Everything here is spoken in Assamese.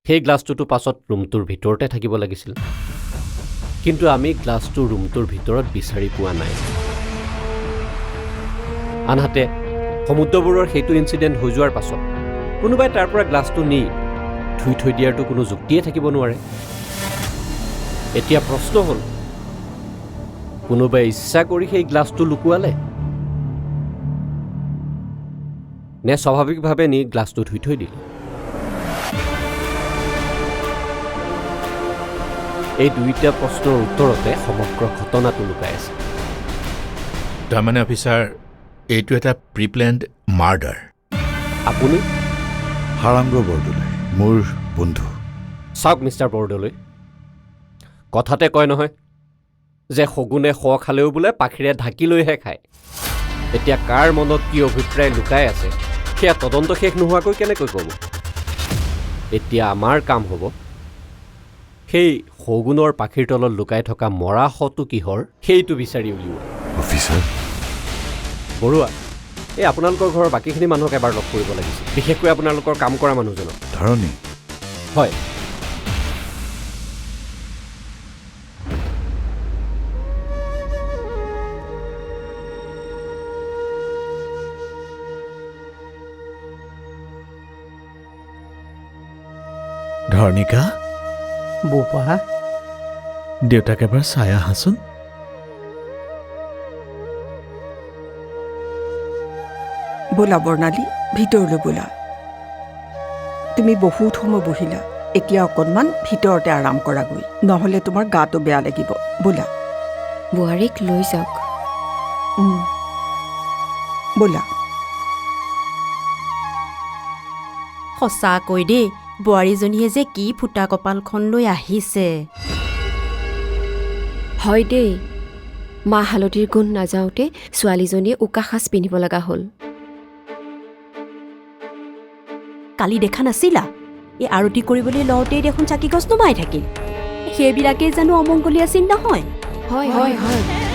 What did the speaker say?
সেই গ্লাছটোতো পাছত ৰুমটোৰ ভিতৰতে থাকিব লাগিছিল কিন্তু আমি গ্লাছটো ৰুমটোৰ ভিতৰত বিচাৰি পোৱা নাই আনহাতে সমুদ্ৰবোৰৰ সেইটো ইনচিডেণ্ট হৈ যোৱাৰ পাছত কোনোবাই তাৰ পৰা গ্লাছটো নি ধুই থৈ দিয়াৰতো কোনো যুক্তিয়ে থাকিব নোৱাৰে এতিয়া প্ৰশ্ন হ'ল কোনোবাই ইচ্ছা কৰি সেই গ্লাছটো লুকুৱালে নে স্বাভাৱিকভাৱে নি গ্লাছটো ধুই থৈ দিলে এই দুইটা প্ৰশ্নৰ উত্তৰতে সমগ্ৰ ঘটনাটো লুকাই আছে তাৰমানে অফিচাৰ এইটো এটা প্ৰিপ্লেণ্ড মাৰ্ডাৰ আপুনি হাৰাংগ বৰদলৈ মোৰ বন্ধু চাওক মিষ্টাৰ বৰদলৈ কথাতে কয় নহয় যে শগুনে শ খালেও বোলে পাখিৰে ঢাকি লৈহে খায় এতিয়া কাৰ মনত কি অভিপ্ৰায় লুকাই আছে সেয়া তদন্ত শেষ নোহোৱাকৈ কেনেকৈ ক'ব এতিয়া আমাৰ কাম হ'ব সেই শগুনৰ পাখিৰ তলত লুকাই থকা মৰা শটো কিহৰ সেইটো বিচাৰি উলিওৱা অফিচাৰ বৰুৱা এই আপোনালোকৰ ঘৰৰ বাকীখিনি মানুহক এবাৰ লগ কৰিব লাগিছিল বিশেষকৈ আপোনালোকৰ কাম কৰা মানুহজনক ধৰণী হয় ধৰ্ণিকা বোপা দেউতাক এবাৰ চাই আহাচোন বোলা বৰ্ণালী ভিতৰলৈ বোলা তুমি বহুত সময় বহিলা এতিয়া অকণমান ভিতৰতে আৰাম কৰাগৈ নহ'লে তোমাৰ গাটো বেয়া লাগিব বোলা বোৱাৰীক লৈ যাওক বোলা সঁচাকৈ দেই বোৱাৰীজনীয়ে যে কি ফুটা কপালখন লৈ আহিছে হয় দেই মা হালধিৰ গুণ নাযাওঁতে ছোৱালীজনীয়ে উকা সাজ পিন্ধিব লগা হ'ল কালি দেখা নাছিলা এই আৰতি কৰিবলৈ লওঁতেই দেখোন চাকি গছ নুমাই থাকিল সেইবিলাকেই জানো অমংগলীয়া চিন নহয় হয় হয় হয়